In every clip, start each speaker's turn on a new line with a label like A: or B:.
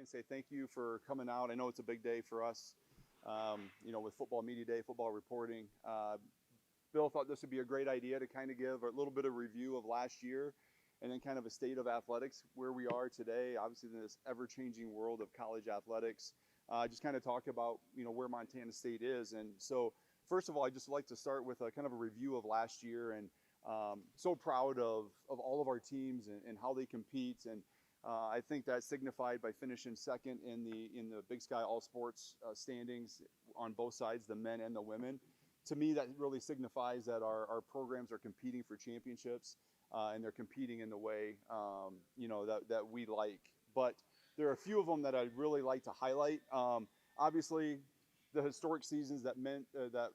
A: and say thank you for coming out. I know it's a big day for us, with Football Media Day, football reporting. Bill thought this would be a great idea to kind of give a little bit of review of last year and then kind of a state of athletics, where we are today, obviously in this ever-changing world of college athletics. Just kind of talk about, where Montana State is. And so, first of all, I'd just like to start with a kind of a review of last year, and so proud of all of our teams and how they compete. And I think that's signified by finishing second in the Big Sky All Sports standings on both sides, the men and the women. To me, that really signifies that our programs are competing for championships, and they're competing in the way, that we like. But there are a few of them that I'd really like to highlight. Obviously, the historic seasons that that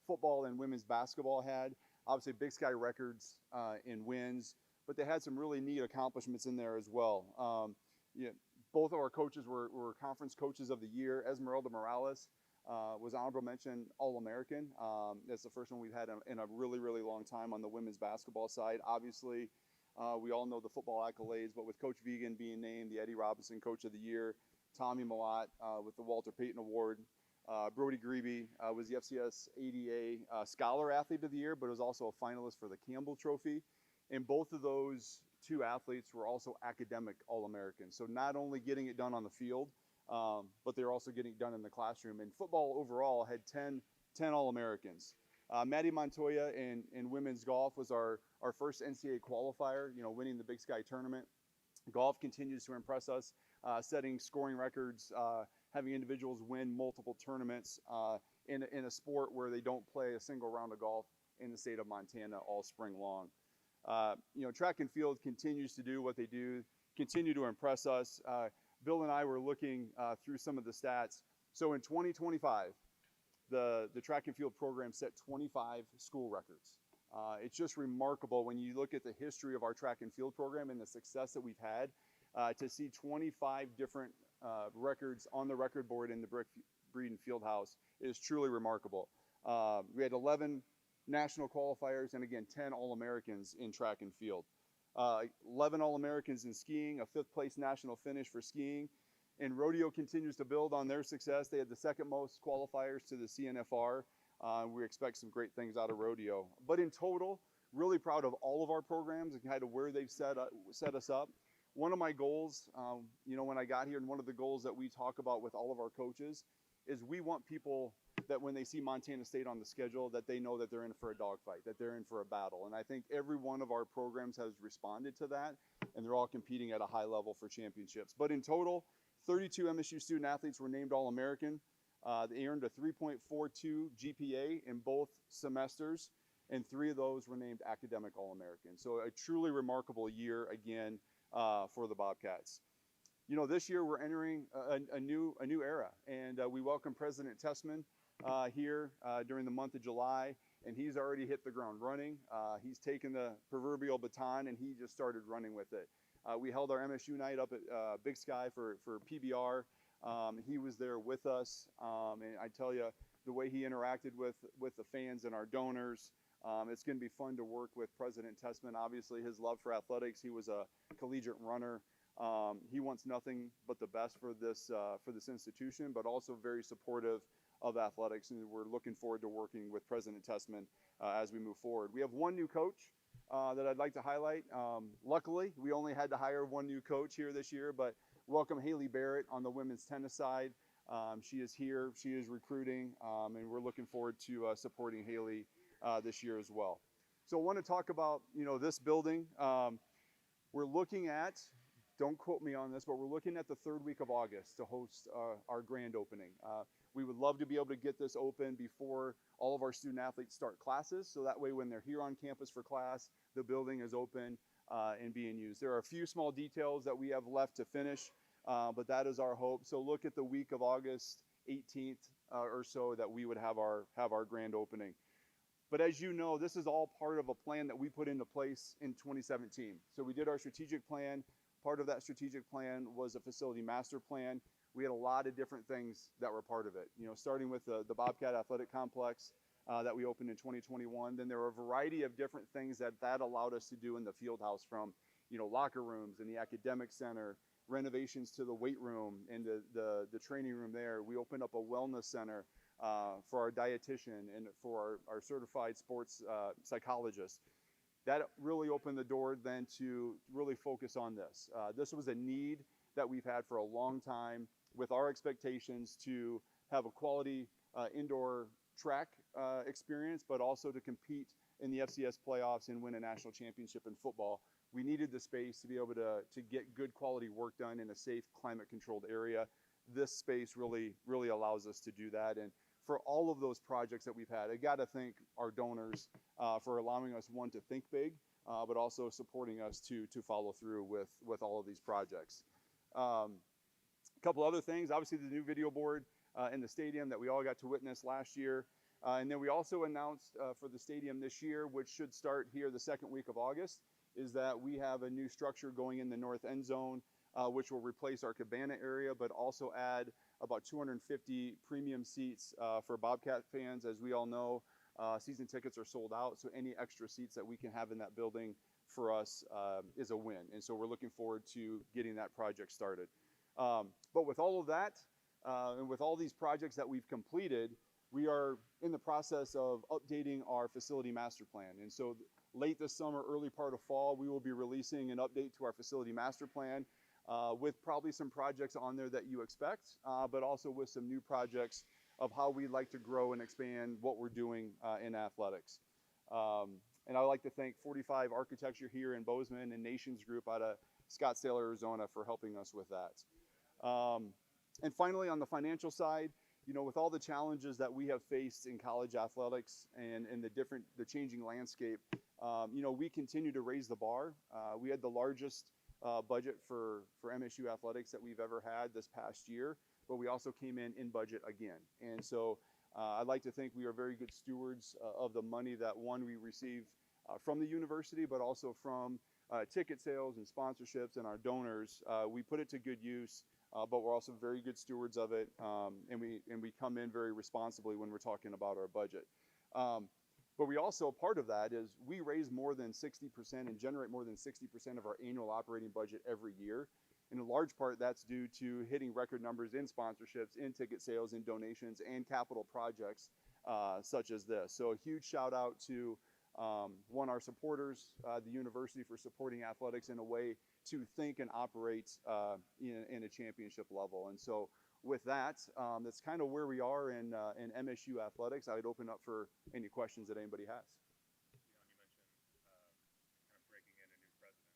A: football and women's basketball had. Obviously, Big Sky records in wins, but they had some really neat accomplishments in there as well. Both of our coaches were conference coaches of the year. Esmeralda Morales was honorable mention All-American. That's the first one we've had in a really, really long time on the women's basketball side. Obviously, we all know the football accolades, but with Coach Vegan being named the Eddie Robinson Coach of the Year, Tommy Malott with the Walter Payton Award, Brody Grebe was the FCS ADA Scholar Athlete of the Year, but was also a finalist for the Campbell Trophy. And both of those two athletes were also academic All-Americans. So not only getting it done on the field, but they're also getting it done in the classroom. And football overall had 10 All-Americans. Maddie Montoya in women's golf was our first NCAA qualifier, winning the Big Sky tournament. Golf continues to impress us, setting scoring records, having individuals win multiple tournaments in a sport where they don't play a single round of golf in the state of Montana all spring long. Track and field continues to do what they do, continue to impress us. Bill and I were looking through some of the stats. So in 2025, the track and field program set 25 school records. It's just remarkable when you look at the history of our track and field program and the success that we've had to see 25 different records on the record board in the Brick Breeden Fieldhouse is truly remarkable. We had 11 national qualifiers and again 10 All-Americans in track and field. 11 All-Americans in skiing, a 5th place national finish for skiing. And rodeo continues to build on their success. They had the second most qualifiers to the CNFR. We expect some great things out of rodeo. But in total, really proud of all of our programs and kind of where they've set us up. One of my goals, when I got here, and one of the goals that we talk about with all of our coaches is we want people that when they see Montana State on the schedule, that they know that they're in for a dogfight, that they're in for a battle. And I think every one of our programs has responded to that, and they're all competing at a high level for championships. But in total, 32 MSU student athletes were named All-American. They earned a 3.42 GPA in both semesters, and 3 of those were named academic All-American. So a truly remarkable year again for the Bobcats. This year we're entering a new era, and we welcome President Tessman here during the month of July, and he's already hit the ground running. He's taken the proverbial baton and he just started running with it. We held our MSU night up at Big Sky for PBR. He was there with us, and I tell you, the way he interacted with the fans and our donors, it's going to be fun to work with President Tessman. Obviously, his love for athletics, he was a collegiate runner. He wants nothing but the best for this institution, but also very supportive of athletics, and we're looking forward to working with President Tessman as we move forward. We have one new coach that I'd like to highlight. Luckily, we only had to hire one new coach here this year, but welcome Haley Barrett on the women's tennis side. She is here, she is recruiting, and we're looking forward to supporting Haley this year as well. So I want to talk about this building. We're looking at, don't quote me on this, but we're looking at the 3rd week of August to host our grand opening. We would love to be able to get this open before all of our student athletes start classes, so that way when they're here on campus for class, the building is open and being used. There are a few small details that we have left to finish, but that is our hope. So look at the week of August 18th or so that we would have our grand opening. But as you know, this is all part of a plan that we put into place in 2017. So we did our strategic plan. Part of that strategic plan was a facility master plan. We had a lot of different things that were part of it, starting with the Bobcat Athletic Complex that we opened in 2021. Then there were a variety of different things that allowed us to do in the field house, from locker rooms and the academic center renovations to the weight room and the training room there. We opened up a wellness center for our dietitian and for our certified sports psychologist. That really opened the door then to really focus on this. This was a need that we've had for a long time, with our expectations to have a quality indoor track experience, but also to compete in the FCS playoffs and win a national championship in football. We needed the space to be able to get good quality work done in a safe, climate-controlled area. This space really allows us to do that. And for all of those projects that we've had, I got to thank our donors for allowing us, one, to think big, but also supporting us to follow through with all of these projects. A couple other things, obviously the new video board in the stadium that we all got to witness last year. And then we also announced for the stadium this year, which should start here the second week of August, is that we have a new structure going in the north end zone, which will replace our cabana area, but also add about 250 premium seats for Bobcat fans. As we all know, season tickets are sold out, so any extra seats that we can have in that building for us is a win. And so we're looking forward to getting that project started. But with all of that, and with all these projects that we've completed, we are in the process of updating our facility master plan. And so late this summer, early part of fall, we will be releasing an update to our facility master plan with probably some projects on there that you expect, but also with some new projects of how we'd like to grow and expand what we're doing in athletics. And I'd like to thank 45 Architecture here in Bozeman and Nations Group out of Scottsdale, Arizona for helping us with that. And finally, on the financial side, you know, with all the challenges that we have faced in college athletics and the changing landscape, you know, we continue to raise the bar. We had the largest budget for MSU athletics that we've ever had this past year, but we also came in budget again. And so I'd like to think we are very good stewards of the money that, one, we receive from the university, but also from ticket sales and sponsorships and our donors. We put it to good use. But we're also very good stewards of it, and we come in very responsibly when we're talking about our budget. But we also, part of that is we raise more than 60% and generate more than 60% of our annual operating budget every year. In a large part, that's due to hitting record numbers in sponsorships, in ticket sales, in donations, and capital projects such as this. So a huge shout out to one, our supporters, the university, for supporting athletics in a way to think and operate in a championship level. And so with that, that's kind of where we are in MSU athletics. I would open up for any questions that anybody has.
B: You mentioned kind of breaking in a new president.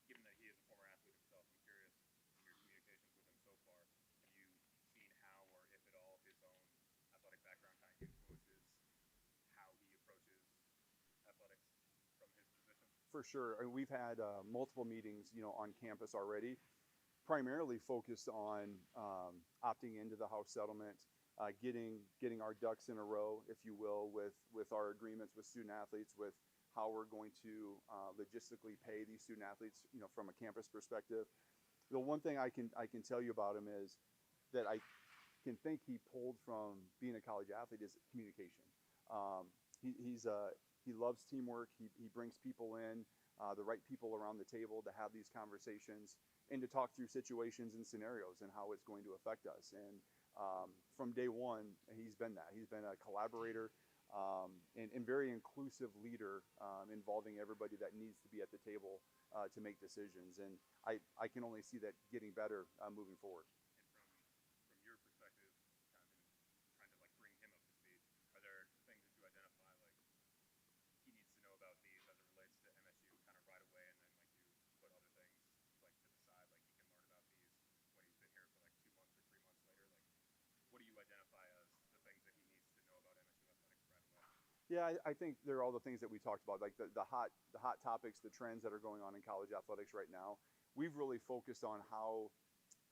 B: Given that he is a former athlete himself, I'm curious from your communications with him so far, have you seen how, or if at all, his own athletic background kind of influences how he approaches athletics from his position?
A: For sure. I mean, we've had multiple meetings, you know, on campus already, primarily focused on opting into the House settlement, getting our ducks in a row, if you will, with our agreements with student athletes, with how we're going to logistically pay these student athletes, you know, from a campus perspective. The one thing I can tell you about him is that I can think he pulled from being a college athlete is communication. He loves teamwork. He brings people in, the right people around the table to have these conversations and to talk through situations and scenarios and how it's going to affect us. And from day one, he's been that. He's been a collaborator and very inclusive leader, involving everybody that needs to be at the table to make decisions. And I can only see that getting better moving forward.
B: And from your perspective, kind of in trying to like bring him up to speed, are there things that you identify like he needs to know about these as it relates to MSU kind of right away, and then like you put other things like to the side, like he can learn about these when he's been here for like 2 months or 3 months later? Like, what do you identify as the things that he needs to know about MSU athletics right away?
A: Yeah, I think there are all the things that we talked about, like the hot topics, the trends that are going on in college athletics right now. We've really focused on how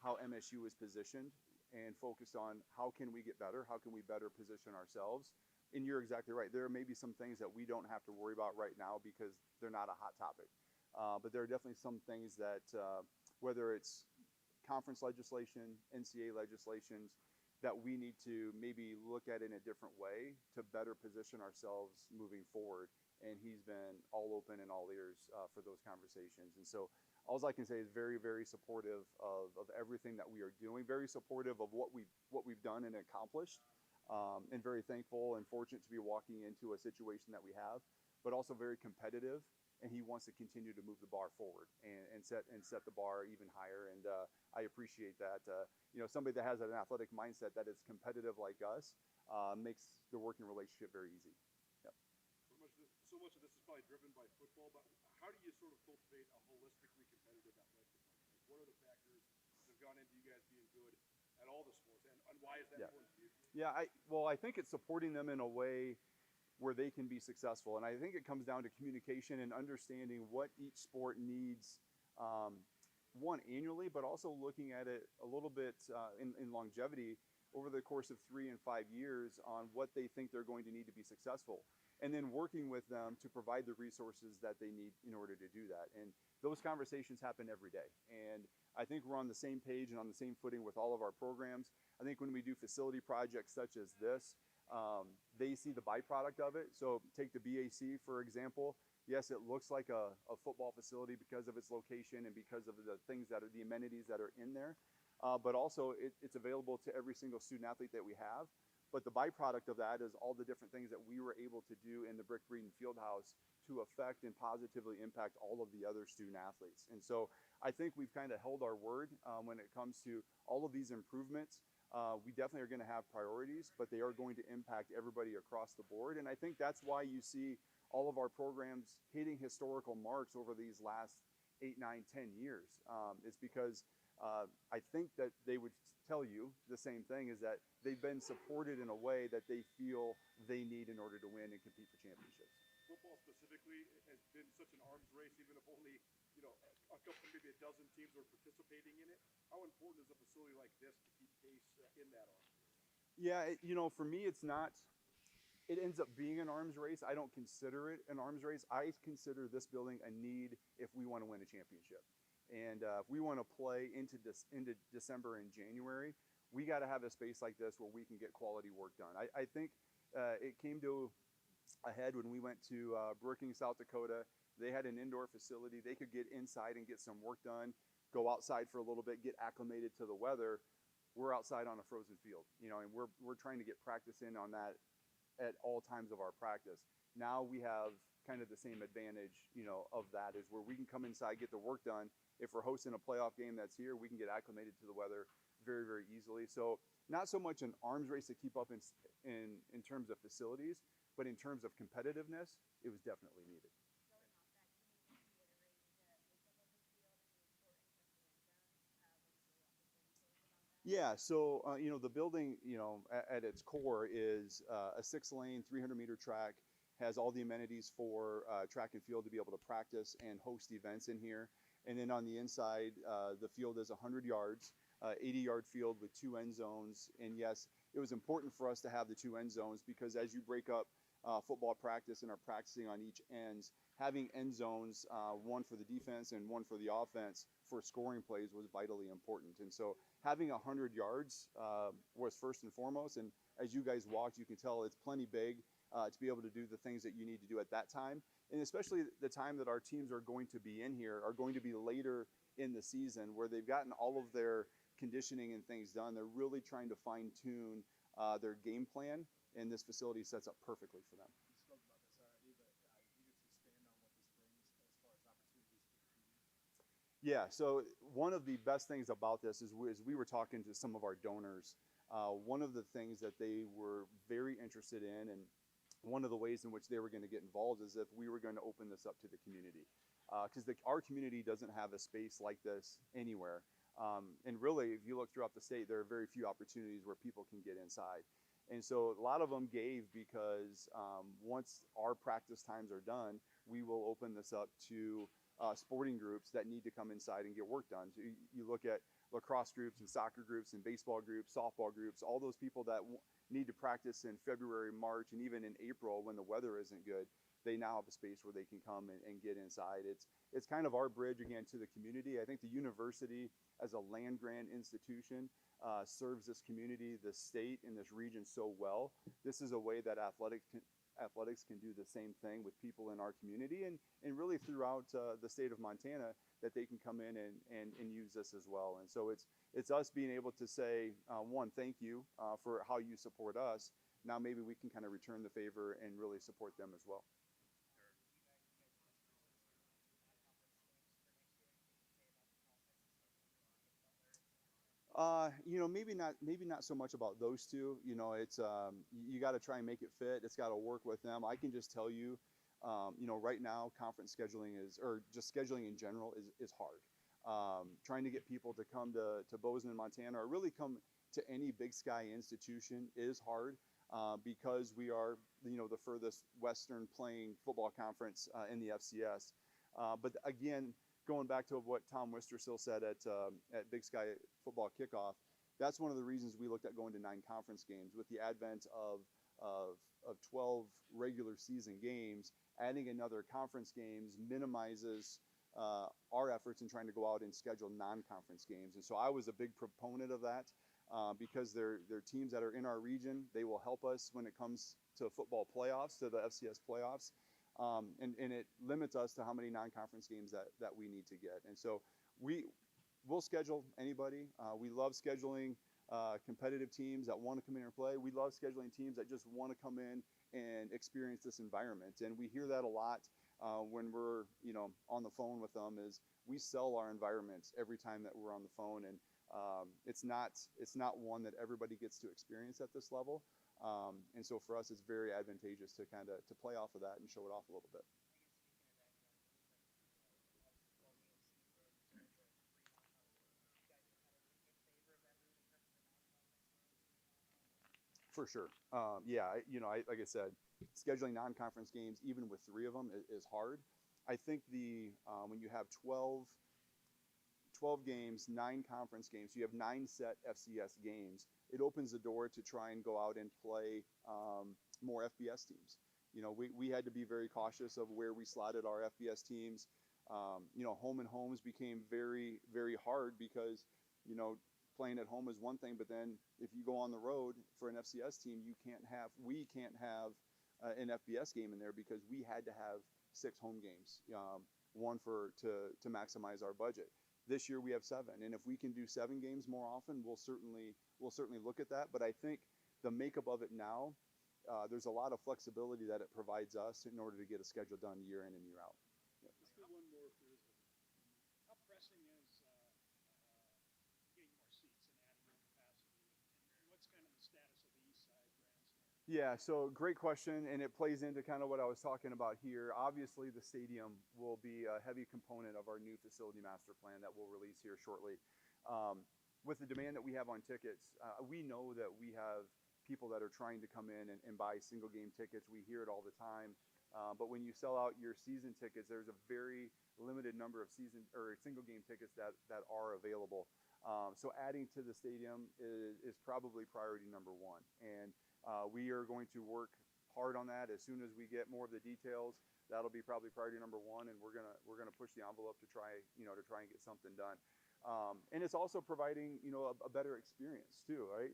A: MSU is positioned and focused on how can we get better, how can we better position ourselves. And you're exactly right. There may be some things that we don't have to worry about right now because they're not a hot topic. But there are definitely some things that, whether it's conference legislation, NCAA legislations, that we need to maybe look at in a different way to better position ourselves moving forward. And he's been all open and all ears for those conversations. And so all I can say is very, very supportive of everything that we are doing, very supportive of what we've done and accomplished, and very thankful and fortunate to be walking into a situation that we have, but also very competitive. And he wants to continue to move the bar forward and set the bar even higher. And I appreciate that. Somebody that has an athletic mindset that is competitive like us makes the working relationship very easy. Yep.
C: So much of this is probably driven by football, but how do you sort of cultivate a holistically competitive athletic department? Like, what are the factors that have gone into you guys being good at all the sports, and why is that important to you?
A: Yeah, I think it's supporting them in a way where they can be successful. And I think it comes down to communication and understanding what each sport needs, one, annually, but also looking at it a little bit in longevity over the course of 3 and 5 years on what they think they're going to need to be successful. And then working with them to provide the resources that they need in order to do that. And those conversations happen every day. And I think we're on the same page and on the same footing with all of our programs. I think when we do facility projects such as this, they see the byproduct of it. So take the BAC, for example. Yes, it looks like a football facility because of its location and because of the things that are the amenities that are in there. But also it's available to every single student athlete that we have. But the byproduct of that is all the different things that we were able to do in the Brick Breeden Fieldhouse to affect and positively impact all of the other student athletes. And so I think we've kind of held our word when it comes to all of these improvements. We definitely are going to have priorities, but they are going to impact everybody across the board. And I think that's why you see all of our programs hitting historical marks over these last 8, 9, 10 years. It's because I think that they would tell you the same thing, is that they've been supported in a way that they feel they need in order to win and compete for championships.
C: Football specifically has been such an arms race, even if only a couple, maybe a dozen teams are participating in it. How important is a facility like this to keep pace in that arms race?
A: Yeah, for me, it's not. It ends up being an arms race. I don't consider it an arms race. I consider this building a need if we want to win a championship. And if we want to play into December and January, we got to have a space like this where we can get quality work done. I think it came to a head when we went to Brookings, South Dakota. They had an indoor facility. They could get inside and get some work done, go outside for a little bit, get acclimated to the weather. We're outside on a frozen field, and we're trying to get practice in on that at all times of our practice. Now we have kind of the same advantage, of that, is where we can come inside, get the work done. If we're hosting a playoff game that's here, we can get acclimated to the weather very, very easily. So not so much an arms race to keep up in terms of facilities, but in terms of competitiveness, it was definitely needed. Yeah, so the building, at its core is a 6-lane, 300-meter track, has all the amenities for track and field to be able to practice and host events in here. And then on the inside, the field is 100 yards, 80-yard field with 2 end zones. And yes, it was important for us to have the 2 end zones because as you break up football practice and are practicing on each ends, having end zones, one for the defense and one for the offense for scoring plays was vitally important. And so having 100 yards was first and foremost. And as you guys walked, you can tell it's plenty big to be able to do the things that you need to do at that time. And especially the time that our teams are going to be in here are going to be later in the season where they've gotten all of their conditioning and things done. They're really trying to fine tune their game plan, and this facility sets up perfectly for them.
D: You spoke about this already, but you get to expand on what this brings as far as opportunities for the community.
A: Yeah, so one of the best things about this is we were talking to some of our donors. One of the things that they were very interested in, and one of the ways in which they were going to get involved, is if we were going to open this up to the community. Because our community doesn't have a space like this anywhere. And really, if you look throughout the state, there are very few opportunities where people can get inside. And so a lot of them gave because once our practice times are done, we will open this up to sporting groups that need to come inside and get work done. So you look at lacrosse groups and soccer groups and baseball groups, softball groups, all those people that need to practice in February, March, and even in April when the weather isn't good, they now have a space where they can come and get inside. It's kind of our bridge, again, to the community. I think the university, as a land-grant institution, serves this community, this state, and this region so well. This is a way that athletics can do the same thing with people in our community and really throughout the state of Montana that they can come in and use this as well. And so it's us being able to say, one, thank you for how you support us. Now maybe we can kind of return the favor and really support them as well. Maybe not so much about those two. It's you got to try and make it fit. It's got to work with them. I can just tell you, right now conference scheduling or just scheduling in general is hard. Trying to get people to come to Bozeman, Montana, or really come to any Big Sky institution is hard because we are, the furthest Western playing football conference in the FCS. But again, going back to what Tom Wistersill said at Big Sky football kickoff, that's one of the reasons we looked at going to 9 conference games. With the advent of 12 regular season games, adding another conference games minimizes our efforts in trying to go out and schedule non-conference games. And so I was a big proponent of that because they're teams that are in our region. They will help us when it comes to football playoffs, to the FCS playoffs. And it limits us to how many non-conference games that we need to get. And so we'll schedule anybody. We love scheduling competitive teams that want to come in and play. We love scheduling teams that just want to come in and experience this environment. And we hear that a lot when we're on the phone with them. Is we sell our environments every time that we're on the phone, and it's not one that everybody gets to experience at this level. And so for us, it's very advantageous to kind of to play off of that and show it off a little bit. For sure. Like I said, scheduling non-conference games, even with 3 of them, is hard. I think when you have 12 games, 9 conference games, so you have 9 set FCS games, it opens the door to try and go out and play more FBS teams. We had to be very cautious of where we slotted our FBS teams. Home and homes became very, very hard because, playing at home is one thing, but then if you go on the road for an FCS team, we can't have an FBS game in there because we had to have 6 home games, one to maximize our budget. This year we have 7, and if we can do 7 games more often, we'll certainly look at that. But I think the makeup of it now, there's a lot of flexibility that it provides us in order to get a schedule done year in and year out.
C: Yeah. Let's do one more for this one.
D: How pressing is getting more seats and adding more capacity? And what's kind of the status of the East Side grandstand?
A: Yeah, so great question, and it plays into kind of what I was talking about here. Obviously, the stadium will be a heavy component of our new facility master plan that we'll release here shortly. With the demand that we have on tickets, we know that we have people that are trying to come in and buy single game tickets. We hear it all the time. But when you sell out your season tickets, there's a very limited number of season or single game tickets that are available. So adding to the stadium is probably priority number 1. And we are going to work hard on that. As soon as we get more of the details, that'll be probably priority number 1, and we're gonna push the envelope to try and get something done. And it's also providing a better experience too, right?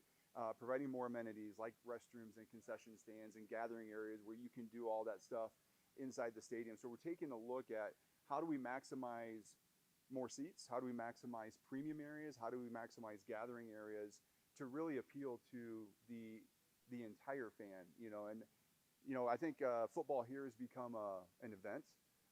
A: Providing more amenities like restrooms and concession stands and gathering areas where you can do all that stuff inside the stadium. So we're taking a look at how do we maximize more seats? How do we maximize premium areas? How do we maximize gathering areas to really appeal to the entire fan? And I think football here has become an event.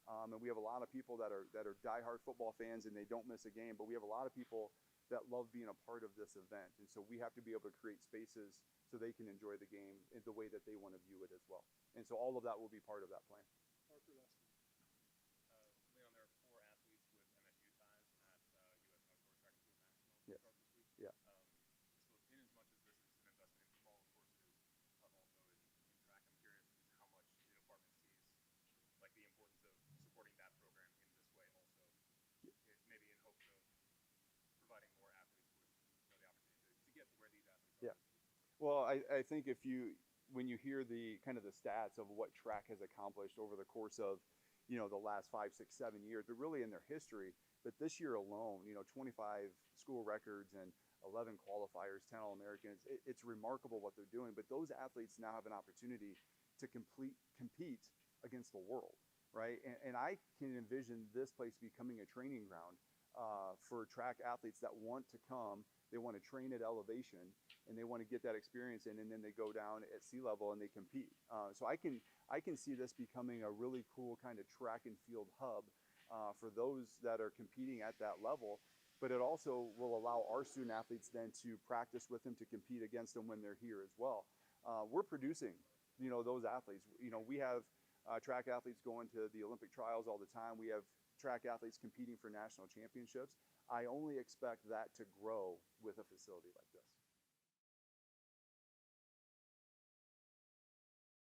A: And we have a lot of people that are diehard football fans and they don't miss a game, but we have a lot of people that love being a part of this event. And so we have to be able to create spaces so they can enjoy the game in the way that they want to view it as well. And so all of that will be part of that plan.
C: Parker Leslie.
B: Leon, there are 4 athletes with MSU ties at U.S. Outdoor Track and Field National
A: Yes.
B: start this week.
A: Yeah.
B: So in as much as this is an investment in football, of course, it is also in track. I'm curious how much the department sees like the importance of supporting that program in this way also, maybe in hopes of providing more athletes with the opportunity to get to where these athletes are.
A: Yeah. Well, I think when you hear the kind of the stats of what track has accomplished over the course of, the last 5, 6, 7 years, but really in their history, but this year alone, 25 school records and 11 qualifiers, 10 All-Americans, it's remarkable what they're doing. But those athletes now have an opportunity to compete against the world, right? And I can envision this place becoming a training ground for track athletes that want to come. They want to train at elevation, and they want to get that experience in, and then they go down at sea level and they compete. So I can see this becoming a really cool kind of track and field hub for those that are competing at that level. But it also will allow our student athletes then to practice with them, to compete against them when they're here as well. We're producing, those athletes. We have track athletes going to the Olympic trials all the time. We have track athletes competing for national championships. I only expect that to grow with a facility like this.